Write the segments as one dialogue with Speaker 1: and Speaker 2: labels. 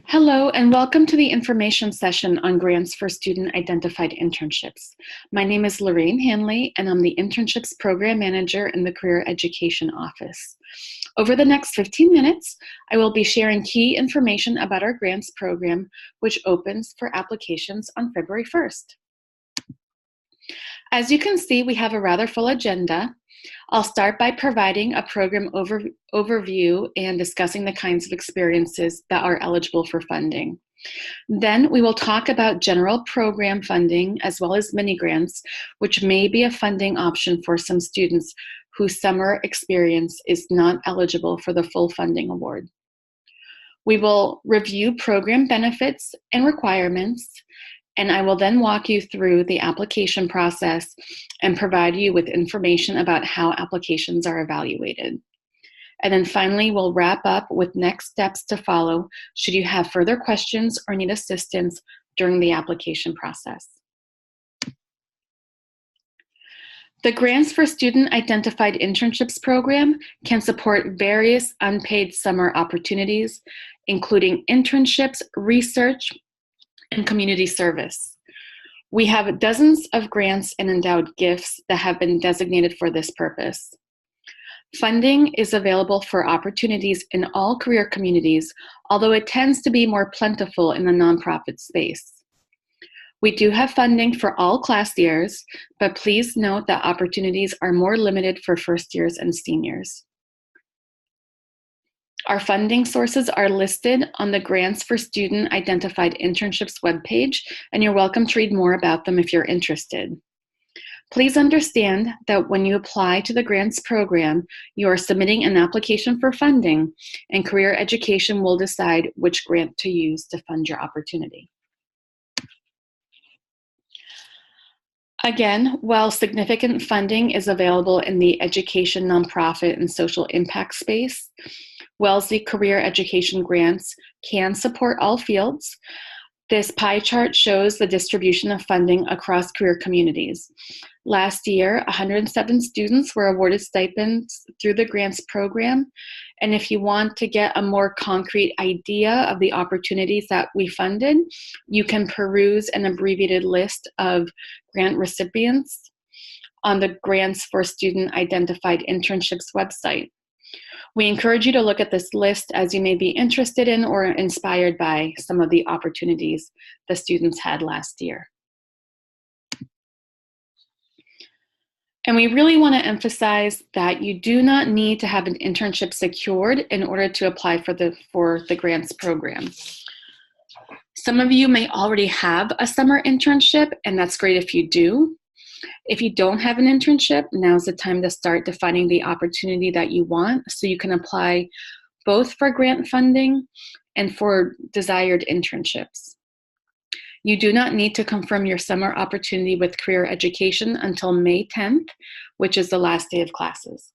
Speaker 1: Hello, and welcome to the information session on grants for student-identified internships. My name is Lorraine Hanley, and I'm the Internships Program Manager in the Career Education Office. Over the next 15 minutes, I will be sharing key information about our grants program, which opens for applications on February 1st. As you can see, we have a rather full agenda. I'll start by providing a program overview and discussing the kinds of experiences that are eligible for funding. Then we will talk about general program funding as well as mini grants, which may be a funding option for some students whose summer experience is not eligible for the full funding award. We will review program benefits and requirements, and I will then walk you through the application process and provide you with information about how applications are evaluated. And then finally, we'll wrap up with next steps to follow should you have further questions or need assistance during the application process. The Grants for Student-Identified Internships program can support various unpaid summer opportunities, including internships, research, and community service. We have dozens of grants and endowed gifts that have been designated for this purpose. Funding is available for opportunities in all career communities, although it tends to be more plentiful in the nonprofit space. We do have funding for all class years, but please note that opportunities are more limited for first years and seniors. Our funding sources are listed on the Grants for Student-Identified Internships webpage, and you're welcome to read more about them if you're interested. Please understand that when you apply to the grants program, you are submitting an application for funding, and Career Education will decide which grant to use to fund your opportunity. Again, while significant funding is available in the education, nonprofit, and social impact space, Wellesley Career Education grants can support all fields. This pie chart shows the distribution of funding across career communities. Last year, 107 students were awarded stipends through the grants program. And if you want to get a more concrete idea of the opportunities that we funded, you can peruse an abbreviated list of grant recipients on the Grants for Student-Identified Internships website. We encourage you to look at this list as you may be interested in or inspired by some of the opportunities the students had last year. And we really want to emphasize that you do not need to have an internship secured in order to apply for the grants program. Some of you may already have a summer internship, and that's great if you do. If you don't have an internship, now's the time to start defining the opportunity that you want so you can apply both for grant funding and for desired internships. You do not need to confirm your summer opportunity with Career Education until May 10th, which is the last day of classes.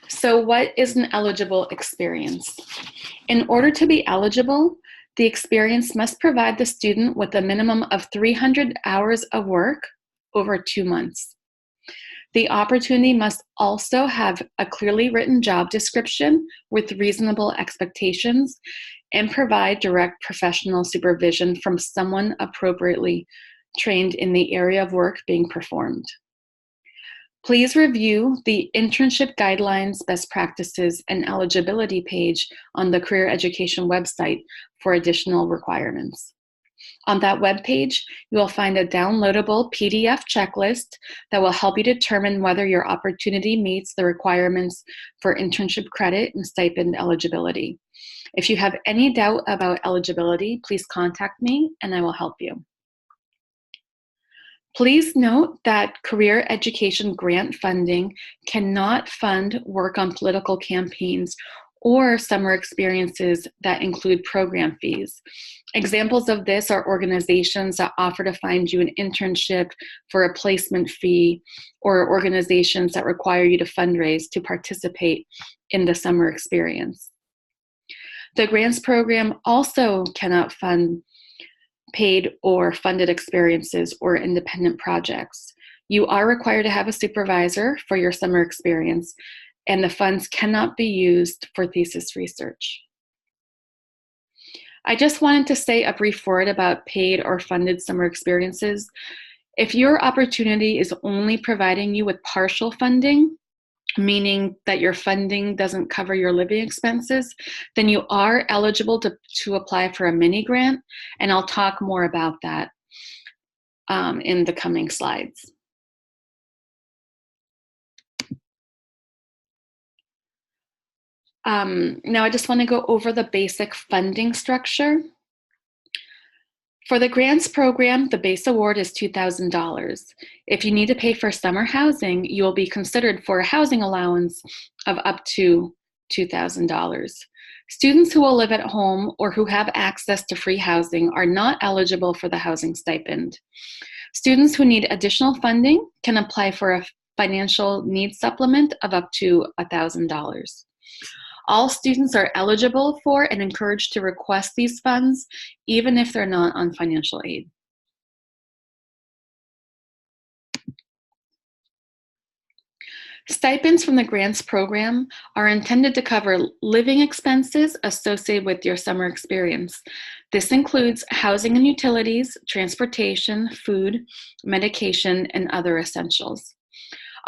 Speaker 1: So what is an eligible experience? In order to be eligible, the experience must provide the student with a minimum of 300 hours of work over 2 months. The opportunity must also have a clearly written job description with reasonable expectations and provide direct professional supervision from someone appropriately trained in the area of work being performed. Please review the Internship Guidelines, Best Practices, and Eligibility page on the Career Education website for additional requirements. On that webpage, you will find a downloadable PDF checklist that will help you determine whether your opportunity meets the requirements for internship credit and stipend eligibility. If you have any doubt about eligibility, please contact me and I will help you. Please note that career education grant funding cannot fund work on political campaigns or summer experiences that include program fees. Examples of this are organizations that offer to find you an internship for a placement fee, or organizations that require you to fundraise to participate in the summer experience. The grants program also cannot fund paid or funded experiences or independent projects. You are required to have a supervisor for your summer experience, and the funds cannot be used for thesis research. I just wanted to say a brief word about paid or funded summer experiences. If your opportunity is only providing you with partial funding, meaning that your funding doesn't cover your living expenses, then you are eligible to apply for a mini grant, and I'll talk more about that in the coming slides. Now I just want to go over the basic funding structure. For the grants program, the base award is $2,000. If you need to pay for summer housing, you will be considered for a housing allowance of up to $2,000. Students who will live at home or who have access to free housing are not eligible for the housing stipend. Students who need additional funding can apply for a financial needs supplement of up to $1,000. All students are eligible for and encouraged to request these funds, even if they're not on financial aid. Stipends from the grants program are intended to cover living expenses associated with your summer experience. This includes housing and utilities, transportation, food, medication, and other essentials.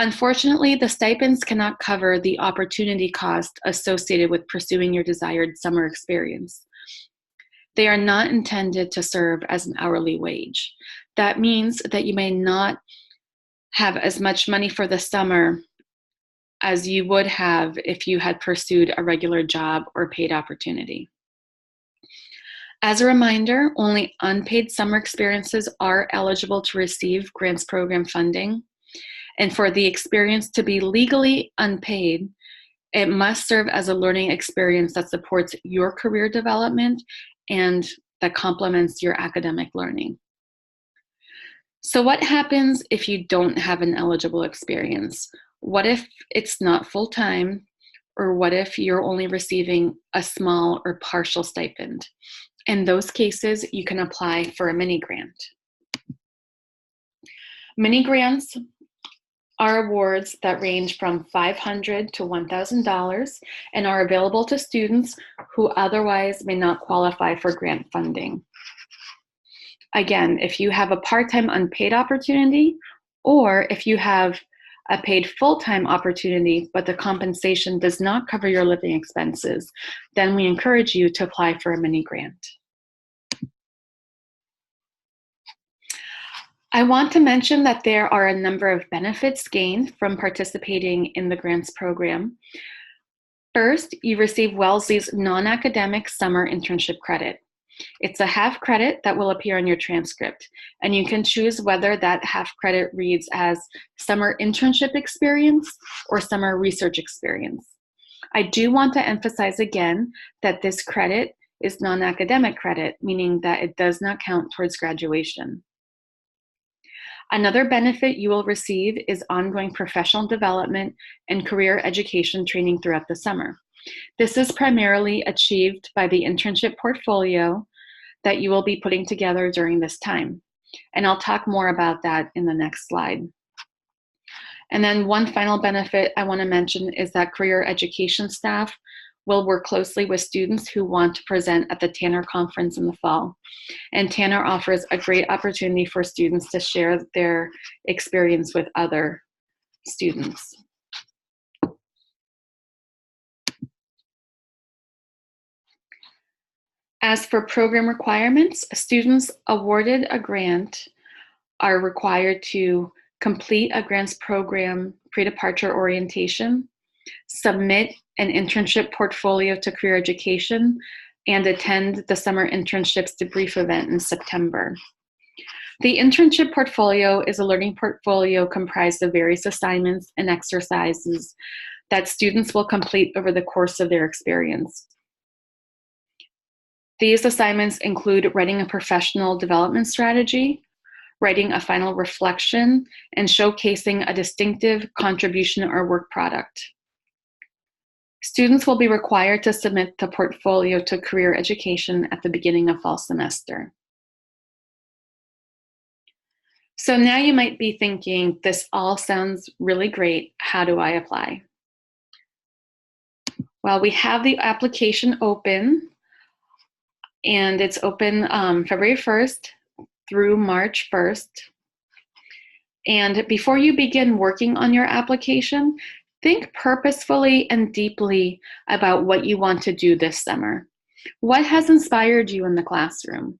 Speaker 1: Unfortunately, the stipends cannot cover the opportunity cost associated with pursuing your desired summer experience. They are not intended to serve as an hourly wage. That means that you may not have as much money for the summer as you would have if you had pursued a regular job or paid opportunity. As a reminder, only unpaid summer experiences are eligible to receive grants program funding. And for the experience to be legally unpaid, it must serve as a learning experience that supports your career development and that complements your academic learning. So what happens if you don't have an eligible experience? What if it's not full-time? Or what if you're only receiving a small or partial stipend? In those cases, you can apply for a mini grant. Mini grants are awards that range from $500 to $1,000 and are available to students who otherwise may not qualify for grant funding. Again, if you have a part-time unpaid opportunity, or if you have a paid full-time opportunity, but the compensation does not cover your living expenses, then we encourage you to apply for a mini grant. I want to mention that there are a number of benefits gained from participating in the grants program. First, you receive Wellesley's non-academic summer internship credit. It's a half credit that will appear on your transcript, and you can choose whether that half credit reads as summer internship experience or summer research experience. I do want to emphasize again that this credit is non-academic credit, meaning that it does not count towards graduation. Another benefit you will receive is ongoing professional development and career education training throughout the summer. This is primarily achieved by the internship portfolio that you will be putting together during this time. And I'll talk more about that in the next slide. And then one final benefit I want to mention is that career education staff will work closely with students who want to present at the Tanner Conference in the fall. And Tanner offers a great opportunity for students to share their experience with other students. As for program requirements, students awarded a grant are required to complete a grants program pre-departure orientation, submit an internship portfolio to career education, and attend the summer internships debrief event in September. The internship portfolio is a learning portfolio comprised of various assignments and exercises that students will complete over the course of their experience. These assignments include writing a professional development strategy, writing a final reflection, and showcasing a distinctive contribution or work product. Students will be required to submit the portfolio to career education at the beginning of fall semester. So now you might be thinking, this all sounds really great. How do I apply? Well, we have the application open, and it's open February 1st through March 1st. And before you begin working on your application, think purposefully and deeply about what you want to do this summer. What has inspired you in the classroom?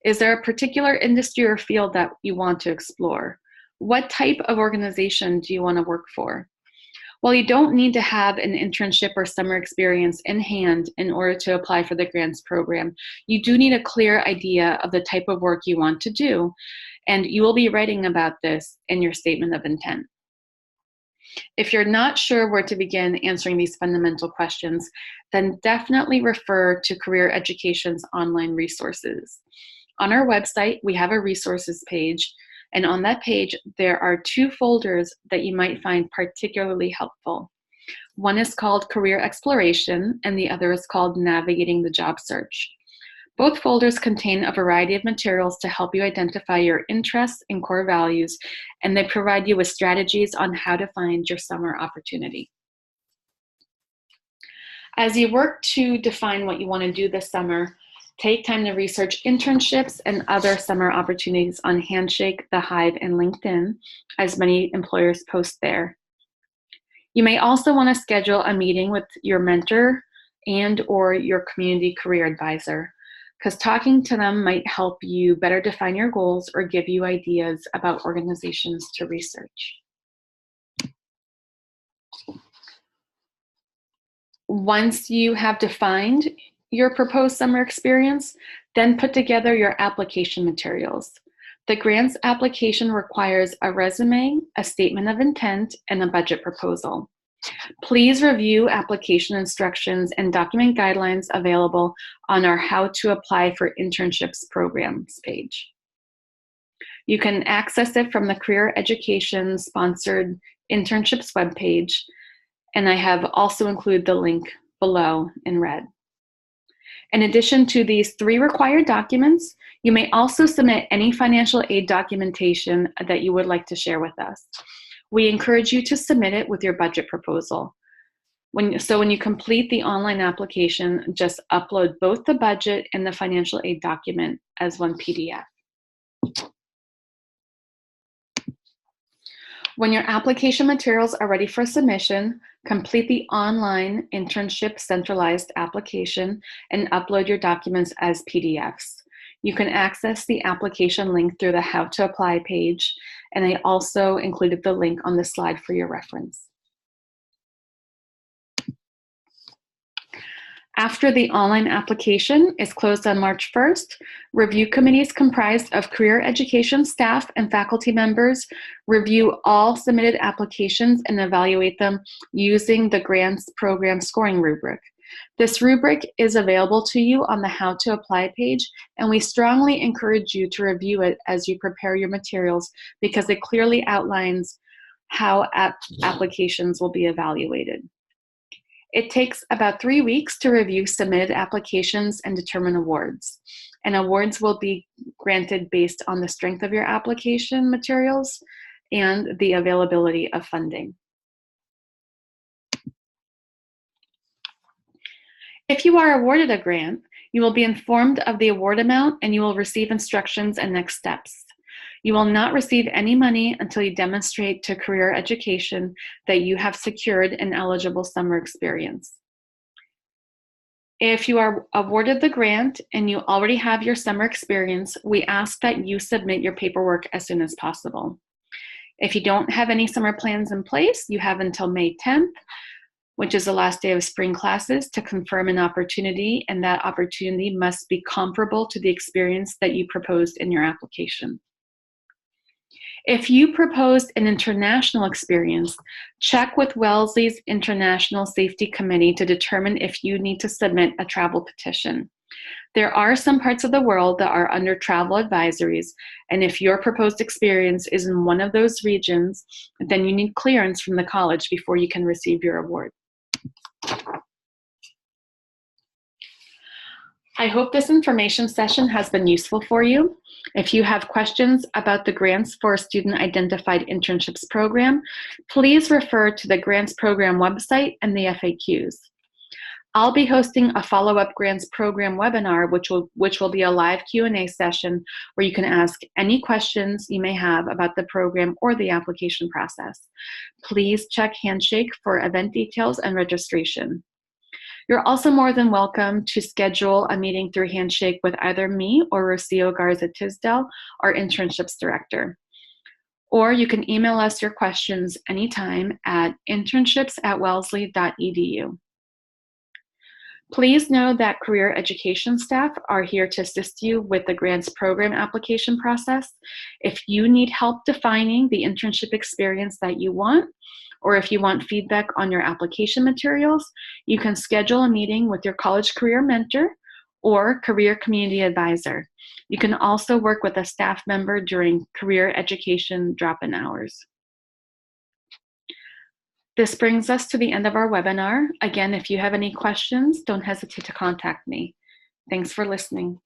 Speaker 1: Is there a particular industry or field that you want to explore? What type of organization do you want to work for? While you don't need to have an internship or summer experience in hand in order to apply for the grants program, you do need a clear idea of the type of work you want to do, and you will be writing about this in your statement of intent. If you're not sure where to begin answering these fundamental questions, then definitely refer to Career Education's online resources. On our website, we have a resources page, and on that page, there are 2 folders that you might find particularly helpful. One is called Career Exploration, and the other is called Navigating the Job Search. Both folders contain a variety of materials to help you identify your interests and core values, and they provide you with strategies on how to find your summer opportunity. As you work to define what you want to do this summer, take time to research internships and other summer opportunities on Handshake, The Hive, and LinkedIn, as many employers post there. You may also want to schedule a meeting with your mentor and/or your community career advisor, because talking to them might help you better define your goals or give you ideas about organizations to research. Once you have defined your proposed summer experience, then put together your application materials. The grants application requires a resume, a statement of intent, and a budget proposal. Please review application instructions and document guidelines available on our How to Apply for Internships programs page. You can access it from the Career Education sponsored internships webpage, and I have also included the link below in red. In addition to these 3 required documents, you may also submit any financial aid documentation that you would like to share with us. We encourage you to submit it with your budget proposal. When you complete the online application, just upload both the budget and the financial aid document as one PDF. When your application materials are ready for submission, complete the online internship centralized application and upload your documents as PDFs. You can access the application link through the How to Apply page, and I also included the link on the slide for your reference. After the online application is closed on March 1st, review committees comprised of career education staff and faculty members review all submitted applications and evaluate them using the grants program scoring rubric. This rubric is available to you on the How to Apply page, and we strongly encourage you to review it as you prepare your materials because it clearly outlines how applications will be evaluated. It takes about 3 weeks to review submitted applications and determine awards. And awards will be granted based on the strength of your application materials and the availability of funding. If you are awarded a grant, you will be informed of the award amount and you will receive instructions and next steps. You will not receive any money until you demonstrate to Career Education that you have secured an eligible summer experience. If you are awarded the grant and you already have your summer experience, we ask that you submit your paperwork as soon as possible. If you don't have any summer plans in place, you have until May 10th, which is the last day of spring classes, to confirm an opportunity, and that opportunity must be comparable to the experience that you proposed in your application. If you proposed an international experience, check with Wellesley's International Safety Committee to determine if you need to submit a travel petition. There are some parts of the world that are under travel advisories, and if your proposed experience is in one of those regions, then you need clearance from the college before you can receive your award. I hope this information session has been useful for you. If you have questions about the Grants for Student Identified Internships program, please refer to the Grants program website and the FAQs. I'll be hosting a follow-up grants program webinar, which will be a live Q&A session where you can ask any questions you may have about the program or the application process. Please check Handshake for event details and registration. You're also more than welcome to schedule a meeting through Handshake with either me or Rocio Garza Tisdale, our Internships Director. Or you can email us your questions anytime at internships@wellesley.edu. Please know that career education staff are here to assist you with the grants program application process. If you need help defining the internship experience that you want, or if you want feedback on your application materials, you can schedule a meeting with your college career mentor or career community advisor. You can also work with a staff member during career education drop-in hours. This brings us to the end of our webinar. Again, if you have any questions, don't hesitate to contact me. Thanks for listening.